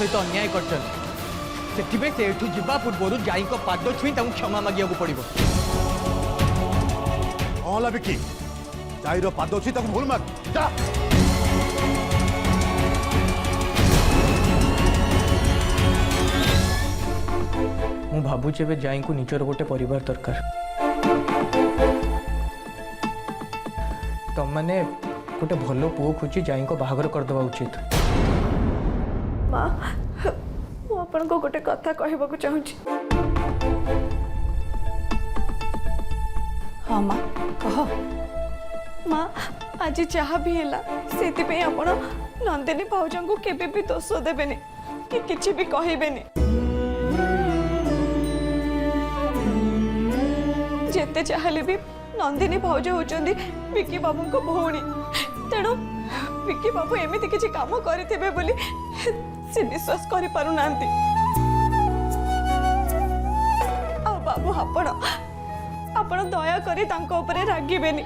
सहित अन्याय कर पूर्व जाई पाद छुई क्षमा मांगे पड़ो। हाँ विकी जाईर पाद अच्छी भूल माग जा। मु भावुचे जाई को निजर गोटे परिवार दरकार। तुम मैंने गोटे भल पुओ खोजी जाई को बाहागर करदवा उचित। माँ मुझे को गोटे कथा कहबा चाहूँ। हाँ माँ कह। माँ आज जहाँ भी है से आपण नंदिनी भाउज को केबे भी दोष देबेनि कि किछि भी कहबेनि। जेते चाहले भी नंदिनी भाउज होचंदी विकी बाबू को भौणी। तेणु विकी बाबू एमती किसी काम करथिबे बोली से विश्वास करि पारु नांती। आ बाबू आपण आपण दया करी तांको ऊपर रागिबेनी।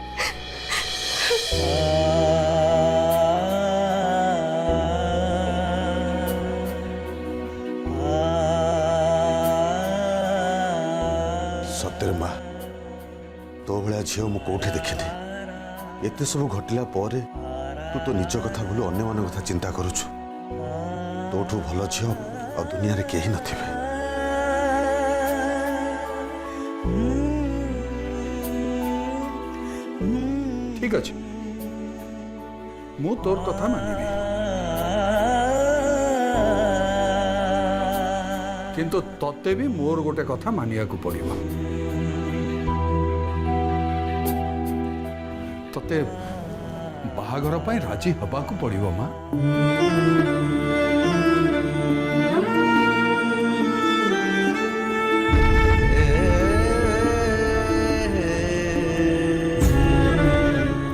सत्य माँ तो भाया झील मु कौटी देखी एत सब घटला तू तो निज कथा भूल अन्य मान कथा चिंता करुछु। तोठू भल झील आ दुनिया रे केही नथिबे। ठीक अच्छे मु तोर कथा मानिबी किंतु तते भी मोर गोटे कथा मानिया को पड़िबो। तते बाहाघर पाई राजी हबा को पड़िबो मां।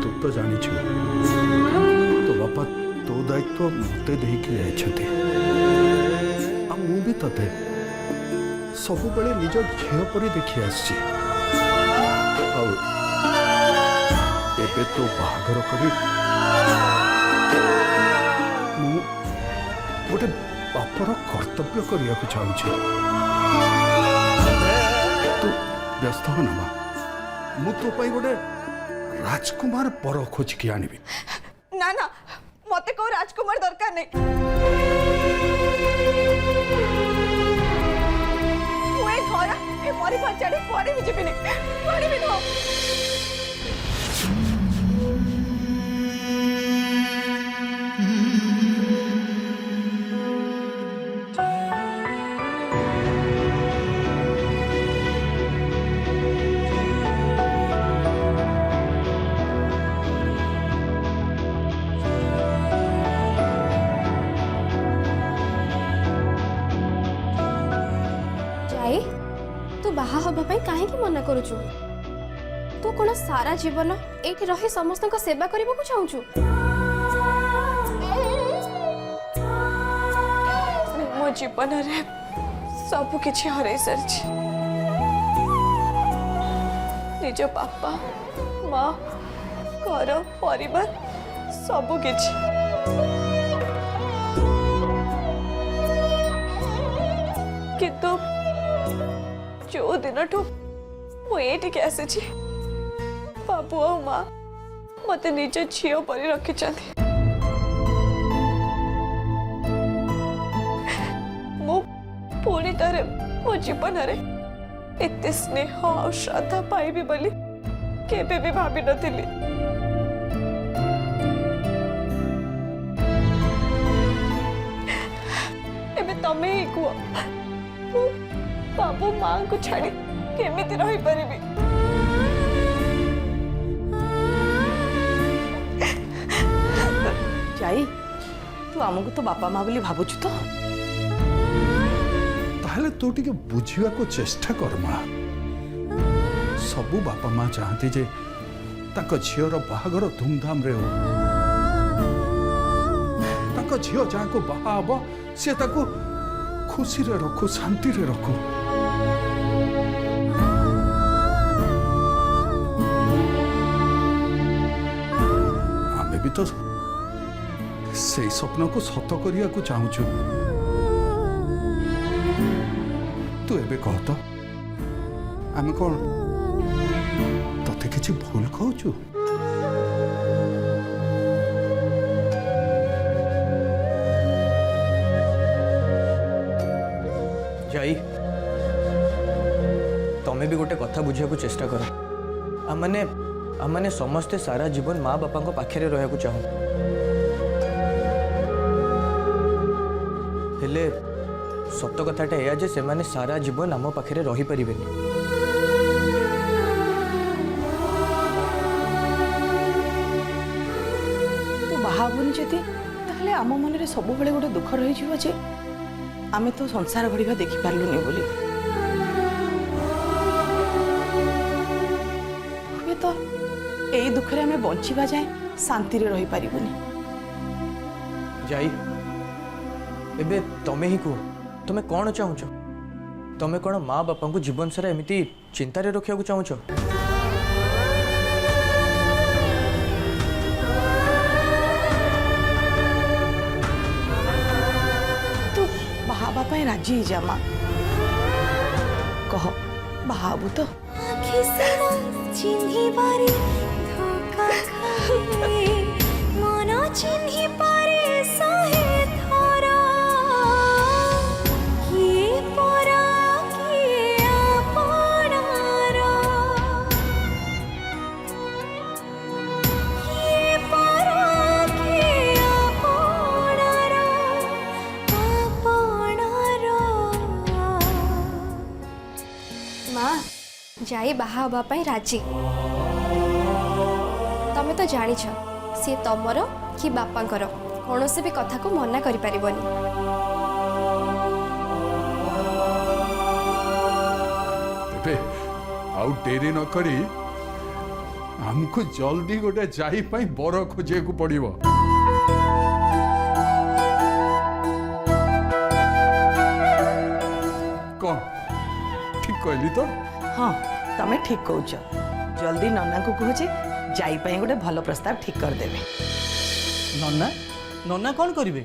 तू तो जानी छु तो बापा तो दायित्व मते देई के जायछते। आ मु भी तते सब बेले निज झियो परी देखि आछि। एबे तो बाहागर करी मु गोटे बापर कर्तव्य करिया को चाहूछि। तू व्यस्त हो ना मां मु तो पाई गोटे राजकुमार पर खोज के आनिबी। ना ना मते को राजकुमार दरकार नहीं। मुए घर ए परिवार छाड़ी पड़े भी जीविनी पड़े भी नो। तू बाहा हबा पई काहे की मना करूछु? तू कोन सारा जीवन एठी रही समस्त को सेवा करबा को चाहूछु? मो जीवन रे सब किछि हरै सरछि। निज पापा माँ घर परिवार सब किछि। किंतु जो दिन मुझे आसी बाबू आ माँ मत निज झील पर रखी पुणी तारे मो जीवन एत स्नेह और श्रद्धा पाइबी बोली केबे भी भाभी नथिली। एबे तमे ही कह बाबू माँ को छाड़ी केमिति रही परिबी? जाई तू आमको तो बापा माँ बोली भावुछु तो ताहले तू टिके बुझिया को चेष्टा कर मां। सबु बापा माँ चाहती जे ताको झियर बाहागर धूमधाम रे हो। ताको झियो जहाँ को बाहा हबो से ताको खुशी रे रखु शांति रे रखु। आमे भी तो से स्वप्न को सत करिया को चाहूछु। तू एबे कह तो आम कौन तते किसी भूल कहूचु जाई तमें भी गोटे कथा बुझा चेष्टा कर आमने समस्ते सारा जीवन माँ बापा पाखे रहा चाहूँ हेले सत कथाटा या जे सेमाने सारा जीवन आम पाखे रही पारिबेनी तू बाहाबुनि जदि ताहले आम मन में सब बेले गोटे दुख रही जे आमे तो संसार गढ़ा देखी पार्लुनि बोली हुए तो यही दुखरे आमे बंचिबा जाए शांति रे रही पारिबुनि जाई एबे तमे ही कह तमे कौन चाहूच तमे कौन माँ बापा को जीवन सारा एमती चिंतार रखा चाहूच तू बाहाबा पाए राजी जा माँ कह बाहाबू तो माँ जाई बाहा हवा पाई राजी तमे तो जानिछ सी तमर कि बापांकर कौन से भी कथा को मना करि परिबनी एबे आउ डेरी न करी हमको जल्दी गोटे जाई पाई बर खोजे को पड़िबो कौन ठीक कहली तो हाँ तमे ठीक कहूच जल्दी नन्ना को कह जाई पाई गोटे भल प्रस्ताव ठीक कर देबे नन्ना नन्ना कौन करिवे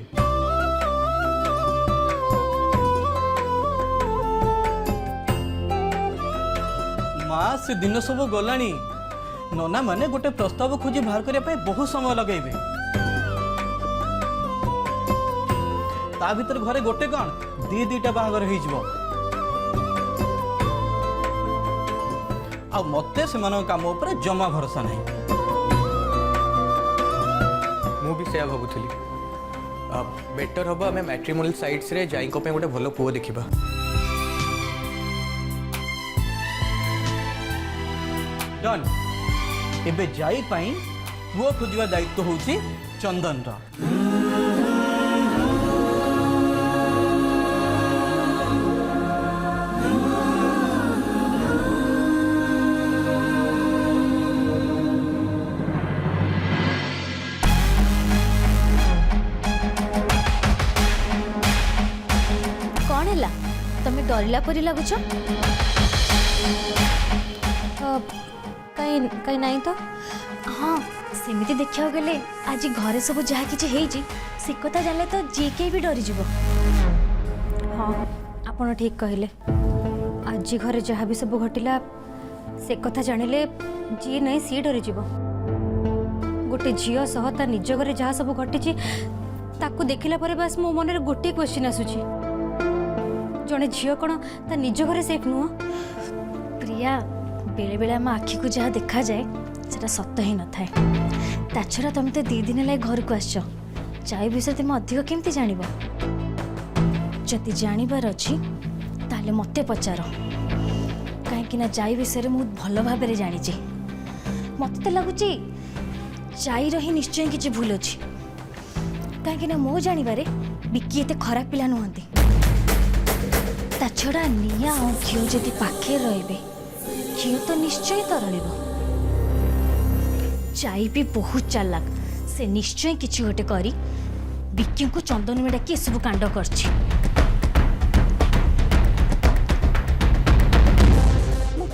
माँ से दिन सब गलानी नना माने गोटे प्रस्ताव खोजी बाहर करने बहुत समय लगेबे ता भीतर घरे गोटे कौन दीटा बाहागर हो आ मते से काम उपरे जमा भरोसा नहीं मु भी से भावुली बेटर हम आम मैट्रिमोनियल साइट्स रे जाई गोटे भल पुओ देखा डन एबे जाई पाई पुओ खोजिबा दायित्व होउची चंदन रा कौन है तमे डरला परी लगुच कहीं नहीं तो हाँ सेमिति देखा गले आज घरे सब जहाँ कि से कथा जाने तो जी के भी डरी जीव हाँ आपन ठीक कहले आज घरे जहाँ भी सब घटिला से कथा जानिले जी नहीं सी डरी जीव गोटे झील सह ता निज घरे जहाँ सब घटी ताकू देखला परे बस मो मन में गोटे क्वेश्चन आसुची जड़े झील कौन ता निज घरे सेफ नुह प्रिया बेले बेले आम आखि को जहाँ देखा जाए सेटा सत ही न थाए ता छड़ा तुम तो 2 दिन लगे घर को आस चाय विषय तुम अधिक केमती जान जदि जानवर अच्छी ताले मते पचार कहीं जाई विषय में बहुत भल भाव जानी मत तो लगुच जाईर ही निश्चय किसी भूल अच्छी कहीं मो जानवर बिकी एते खराब पिला नुहति ता छड़ा निया और घीओ जदि पाखे रे घीओ तो निश्चय तरल चाई भी बहुत चालाक से निश्चय किसी गोटे करी बिक्की को चंदन में डाकी सब कांड कर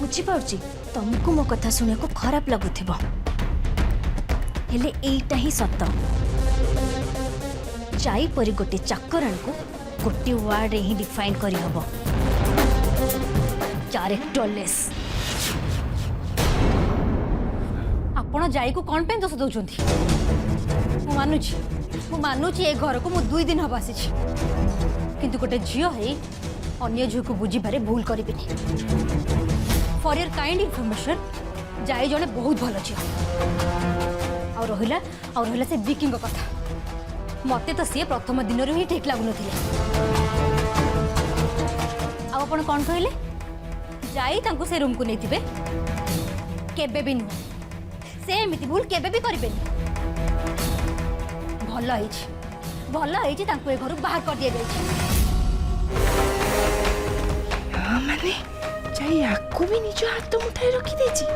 बुझीपार तुमको मो कथा शुणा को खराब लगुव हेले एटा ही सत चाई परी गोटे चाकराणी को गोटे वार्ड ही डिफाइन करी हबो कैरेक्टरलेस आपण जाई को कौन पे दोष दौरान मु मानुची ए घर को मु 2 दिन हम आसी किंतु गोटे झील है अन्य झील को बुझीबारे भूल करी फॉर योर काइंड इनफॉरमेशन जाई जड़े बहुत भल झील आ रहा से विकी कथा मते तो सी प्रथम दिन ही ठीक लगुन आपण कौन कहले जाई तांको से रूम को नहीं थिबे केबे भी नुह से एमिति भूल केबे भी करिबेनी भल है तांको ए घर बाहर कर दिया जाए माने जाई आकु भी निज हाथ मुठाई रखी देची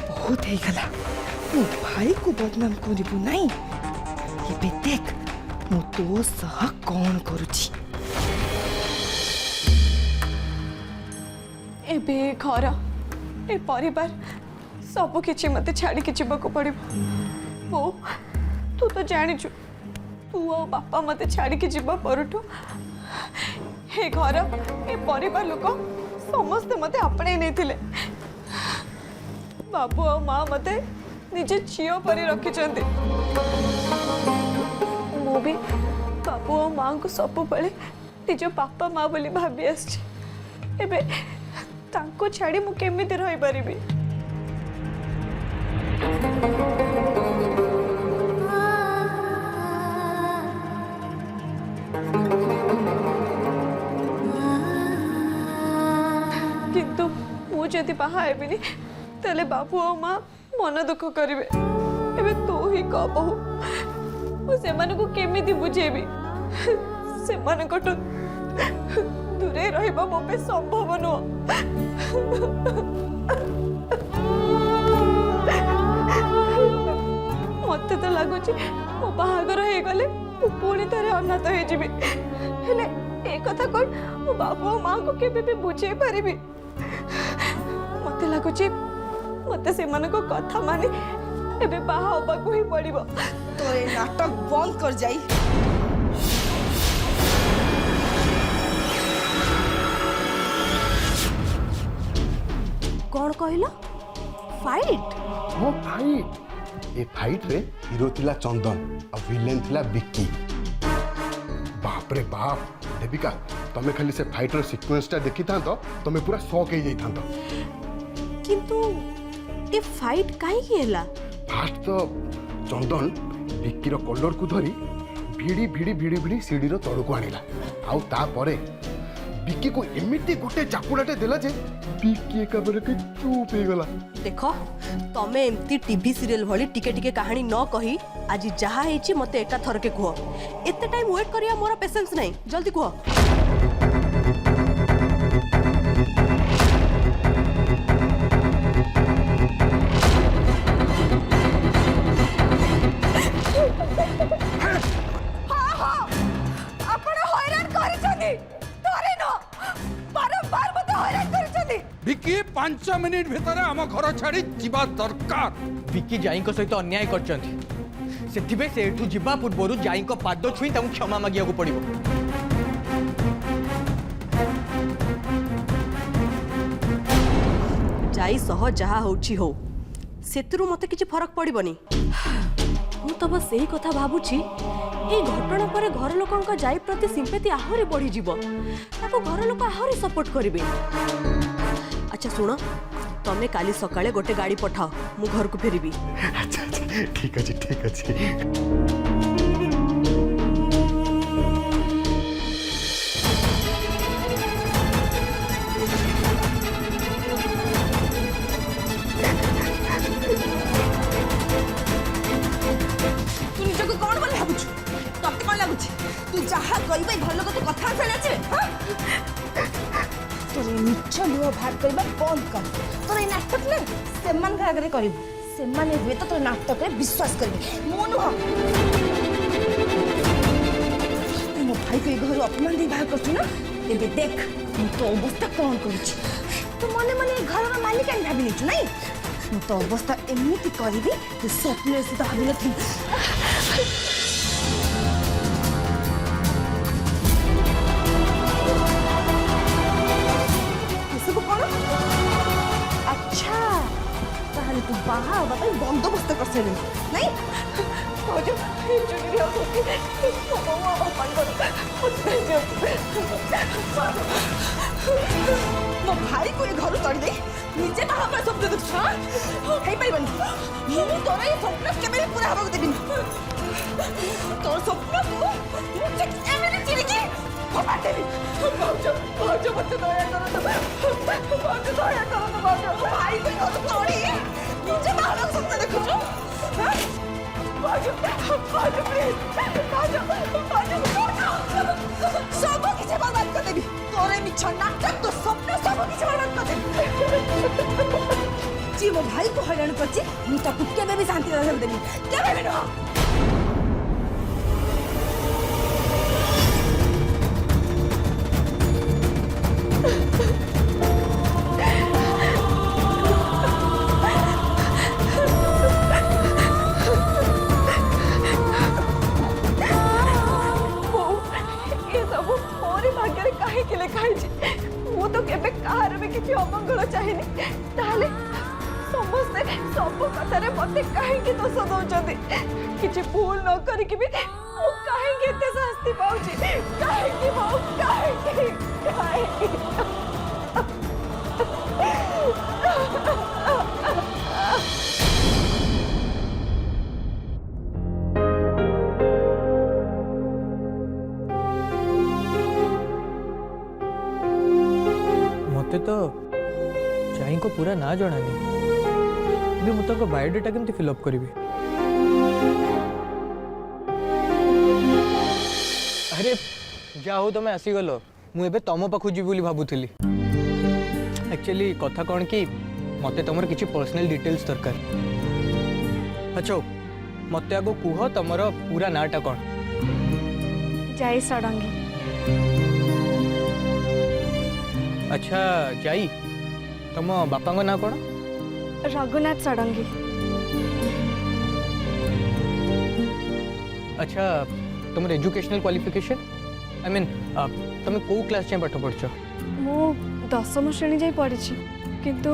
बहुत हे गला मो भाई को बदनाम करिबु नहीं ये देख मु तो सह कौन करूची एबे घर ए परिवार सब किछि मते छाड़ी के जीवको पड़िबो ओ तू तो जानिछु तू और बापा मते छाड़ी के जीवा परठु हे घर ए परिवार लोक समस्त मते अपने नहीं थिले बाबू और माँ मते निजे झियो परी रखी मु भी बाबू और माँ को सब बड़े निज बापा माँ बोली भाभी आसी एबे तांको छाड़ी मु केमिति रही परिबी किंतु मु जदि बाहा हेबिनी तेले बाबू और माँ मन दुख करिवे एबे तू ही कह बहु मु सेमान को केमिति बुझेबी सेमान को दूरे रहिबा मो पे संभव नुह मते तो लगुच मो बाहागर हो गले पुणी थे अनाथ हो हेले ए कथा कौन मो बाबू और माँ को केबे भी बुझे पारिबी मते लगुच मते सेमान को कथा माने एबे बाहा होबा को ही पड़िबो तो ए नाटक बंद कर जाई कौन कहला फाइट हाँ फाइट ए फाइट रे हीरो थिला चंदन और विलेन थिला विक्की बाप रे बाप देविका तमे खाली से फाइटर सीक्वेंस टा देखि था तो तमे पूरा शॉक हो जाई था किंतु ए फाइट काहे केला फास्ट तो चंदन विक्की रो कलर को धरी भिड़ी भिड़ी भिड़ी भिड़ी सीढ़ी रो तड़ को आनिला आउ ता परे विक्की को एमिति गोटे चापुड़ाटे देला जे विक्की एकाबरे के चुप हो गला देख तमे एमती टीवी सीरियल भली टिके टिके कहानी न कही आज जहा हेची मते एका थर के कह एते टाइम वेट करिया मोर पेशेंस नहीं जल्दी कह विकी 5 मिनिट भितर आम घर छाड़ी जीवा दरकार विकी जाई सहित अन्याय करछंती सेथिबे से एठू जीवा पूर्वरु जाई पाद छुई ताऊ क्षमा मागिया को पड़िबो जाई सह जहा होची हो सेतिरु मते किछि फरक पड़िबनी मु तो बस यही कथा भाबुची ए घटना पर घर लोकन का जाई प्रति सिंपैथी आहुरी बढ़ी जीवो ताको घर लोक आहुरी सपोर्ट करिवे अच्छा सुनो तमे काली सकाळे गोटे गाड़ी पठाओ मु घर को फेरिबी अच्छा अच्छा ठीक अछि ठीक अछि तू निजको कौन बोले भाबुछु तते कौन लागुछि तू जहा कइबै घर लोक तो कथा चले छे तोर निच्छ लुह भाग कइबा बंद कर तोर ए नाटक ले सेमान का आगे करिबु सेमाने हुए तो तोर नाटक रे विश्वास करबे मो नुह तू मो भाई के घर अपमान दे भाग करछु ना एबे देख मु तो अवस्था कौन करूछि तू मने मने घर रा मालिक आन भाबी निछु नहीं मु तो अवस्था एमिति करिबी तू स्वप्न से तो भाबी नथि अच्छा ताहले तू बाहा हवा ପାଇଁ ବନ୍ଦୋବସ୍ତ କରିସାରିଲୁ ନାଇଁ भाज ये चुनरी और धोती ମୋ ବୋଉ ଆଉ ବାପାଙ୍କର ମୋତେ ମୋ ଭାଇକୁ ଏ ଘରୁ ତଡ଼ି ଦେଇ ନିଜେ ବାହା ହେବାର ସ୍ୱପ୍ନ ଦେଖୁଛୁ ହେଇପାରିବନି ମୁଁ ତୋର ଏ ସ୍ୱପ୍ନ କେବେ ବି ପୁରା ହେବାକୁ ଦେବିନି ତୋର ସ୍ୱପ୍ନକୁ ମୁଁ ଏମିତି ଚିରିକି ଫୋପାଡ଼ି ଦେବି भाज भाज मत दया करो भाज दया करो भाज ମୋ ଭାଇକୁ ଏ ଘରୁ ତଡ଼ି ନିଜେ ବାହା ହେବାକୁ ସ୍ୱପ୍ନ ଦେଖୁଛୁ भाज भाज प्लीज भाज भाज ସବୁ କିଛି ବରବାଦ କରିଦେବି ତୋର ଏ ମିଛ ନାଟକ ତୋ ସ୍ୱପ୍ନ ସବୁ କିଛି ବରବାଦ କରିଦେବି ଯିଏ ମୋ ଭାଇକୁ ହଇରାଣ କରିଛି ମୁଁ ତାକୁ କେବେ ବି ଶାନ୍ତି ରହିବାକୁ ଦେବି କେବେ ବି ନୁହଁ काहे लिखाई मु तो केबे कहार भी किसी अमंगल चाहेनी ताले समस्ते सब कथारे मते काहे दोष दौरान किसी भूल न करिक भी मु काहे एते शास्ति पाउची काहे भाऊ काहे मते तो चाई को पूरा ना जाना नहीं मुझे बायोडाटा केमती फिलअप करी अरे जा हो तुम आसीगल मुझे तुम पाखु जी भावुली एक्चुअली कथा कौन कि मते तुम किसी पर्सनल डिटेल्स दरकार अच्छा मते आगो कुह तुम पूरा नाटा कौन जाई सडंगी अच्छा जाई तुम बापा को ना कौन रघुनाथ सडंगी अच्छा तुम एजुकेशनल क्वालिफिकेशन आई मीन तुम को क्लास जाए पाठ पढ़छ मु 10वीं श्रेणी जाई पढ़ी किंतु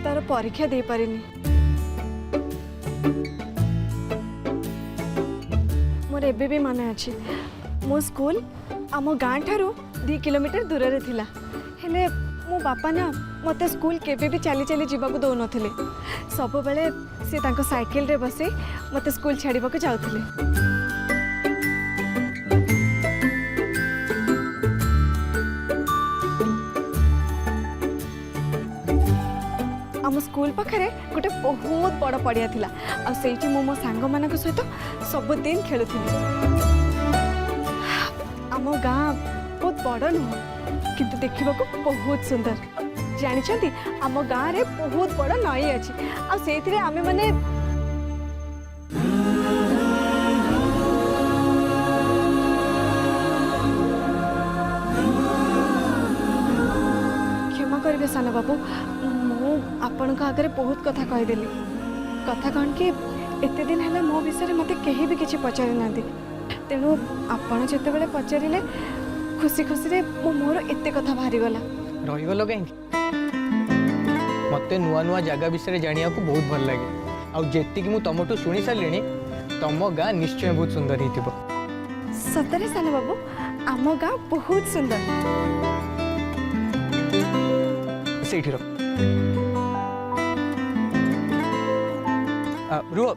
तार परीक्षा दे पारिनी मोर एबे भी मन अच्छी मो स्कूल आम गाँ ठारू 2 किलोमीटर दूर रे थिला हेले मो बापा ना मते स्कूल केबे भी चली चली जीवा को दौ नथिले सब बेले से तांको साइकिल रे बसे मते स्कूल छाड़ीबा को जाउथिले आम स्कूल पाखरे गोटे बहुत बड़ पड़िया थिला आ सेठी मो सांग मानक सहित सब दिन खेलुथिली आम गाँ बहुत बड़ नुह किंतु देखा बहुत सुंदर जानी आम गाँव रे बहुत बड़ नई अच्छी आते आमे माने क्षमा करेंगे सान बाबू मु आपण आगे बहुत कथा कहीदेली कथा कौन कि एते दिन है मो विषय मत कहीं भी किसी पचारि ना तेणु आपण जिते पचारे खुशी खुशी रे मो मोर एते कथा बाहरी गला रहीगल कहीं मते नुआ नुआ जगह विषय जानिया को बहुत भल लगे आउ जेति कि मु तमटू सुनी सारलिनी तम गाँ निश्चय बहुत सुंदर हिथिबो सतरे सान बाबू आम गाँ बहुत सुंदर सेठी रो रुह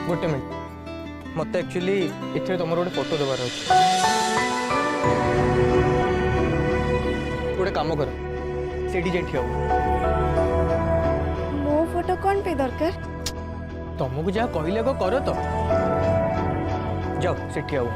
गोटे मिनट मत एक्चुअली इथे तुम गोटे फोटो देवार अच्छे गोटे काम कर सेठी जाई ठिया मो फोटो कौन पे दरकार तुमको जहाँ कहले को कर तो जाओ सेठी आओ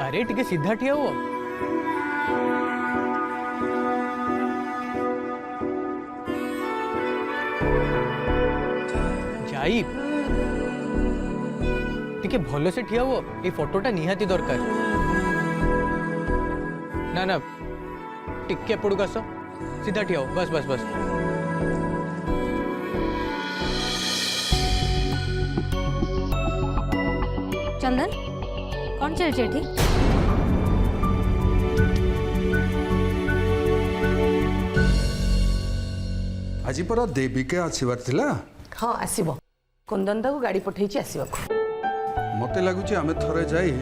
अरे टिके सीधा ठिया हुआ जाई टिके भलो से ठिया हुआ ये फोटोटा निहाती दरकार ना ना टिके एपड़ू आस सीधा ठिया हो बस बस बस चंदन कौन चलছে এটি आज परा देविका आसबार थिला ହଁ ଆସିବ କୁନ୍ଦନ ତାକୁ ଗାଡ଼ି ପଠେଇଛି ଆସିବାକୁ मते लगुच आम थरे जाई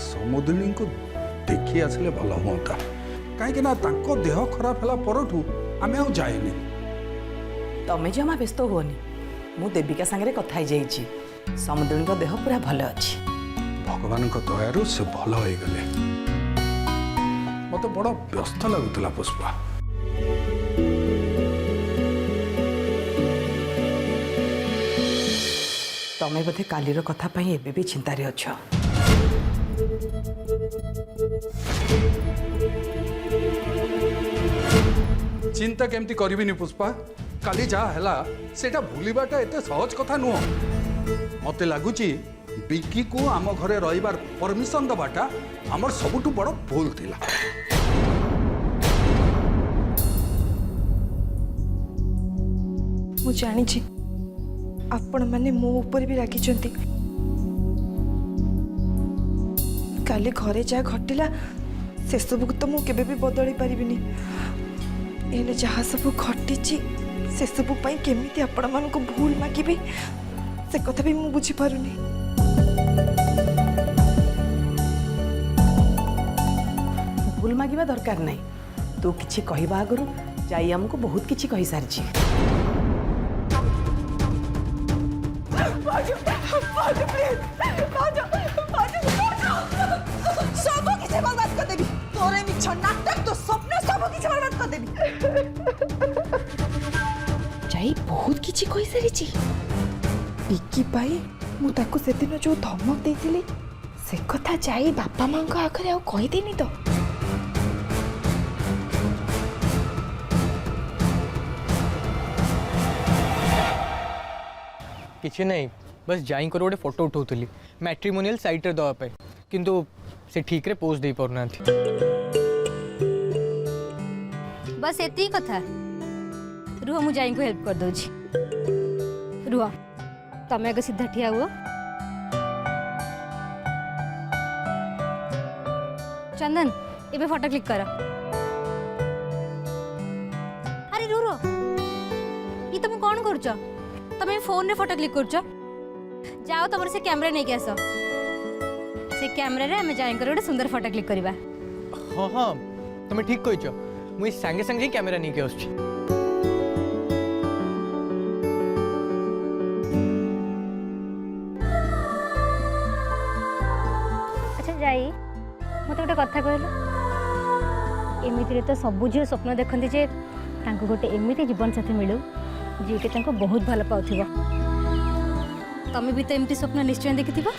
समुद्रिनी को देखी आसले भल हुआ कहीं ना तांको देह खराब है परठू आम आउ जाएनी ତମେ ଜମା ବ୍ୟସ୍ତ ହୁଅନି ମୁଁ ଦେବିକା ସାଙ୍ଗରେ କଥା ହେଇଯାଇଛି ସମୁଦ୍ରଙ୍କ ଦେହ ପୁରା ଭଲ ଅଛି भगवान दयारू से भल हो गले मत बड़ व्यस्त लगुला पुष्पा ତମେ ବୋଧେ କାଲିର କଥା ପାଇଁ ଏବେ ବି ଚିନ୍ତାରେ ଅଛ चिंता केमती करिबिनी पुष्पा काली जा हैला सेटा भूलिबाटा एते सहज कथा नुह मते लागुची बिक्की को आम घरे रहिबार परमिशन दबाटा हमर सबुठु बड़ भूल थिला ମୁଁ ଜାଣିଛି ଆପଣମାନେ ମୋ ଉପରେ ବି ରାଗିଛନ୍ତି କାଲି ଘରେ ଯାହା ଘଟିଲା ସେସବୁକୁ ତ ମୁଁ କେବେ ବି ବଦଳେଇ ପାରିବିନି ହେଲେ ଯାହା ସବୁ ଘଟିଛି ସେସବୁ ପାଇଁ କେମିତି ଆପଣମାନଙ୍କୁ ଭୁଲ ମାଗିବି ସେ କଥା ବି ମୁଁ ବୁଝିପାରୁନି ଭୁଲ ମାଗିବା ଦରକାର ନାହିଁ ତୁ କିଛି କହିବା ଆଗରୁ ଯାଇ ଆମକୁ ବହୁତ କିଛି କହିସାରିଛି ସବୁ କିଛି ବରବାଦ କରିଦେବି ତୋର ମିଛ ନାଟକ ତୋ ସ୍ୱପ୍ନ ସବୁ କିଛି ବରବାଦ କରିଦେବି ଯାଇ ବହୁତ କିଛି କହିସାରିଛି ବିକି ପାଇଁ ମୁଁ ତାକୁ ସେଦିନ ଯୋଉ ଧମକ ଦେଇଥିଲି ସେ କଥା ଯାଇ ବାପା ମାଙ୍କ ଆଗରେ ଆଉ କହିଦେନି ତ किसी नहीं बस जाई कर गोटे फोटो उठाऊली मैट्रिमोनियल साइट रे दवा पे किंतु से ठीक रे पोस्ट दे पारना बस एती कथा रुह मु जाई को हेल्प कर दोची रुह तमे आगे सीधा ठिया हुआ चंदन एबे फोटो क्लिक कर अरे रो रो ये तुम कौन कर तमे फोन रे फोटो क्लिक कर जाओ तुम से कैमरा नहीं आस से कैमरा रे हमें जाई कर सुंदर फोटो क्लिक करबा हाँ हाँ तुम्हें ठीक कह मुझे सांगे सांगे ही कैमरा नहीं के आस अच्छा जाई मत गोटे कथा कहल एमिति तो सब झील स्वप्न देखती जे तांको गोटे एमिति जीवन साथी मिलू जी के तांको बहुत भल पाउथिबो तमे भी तो एमिति स्वप्न निश्चय देखिथिबो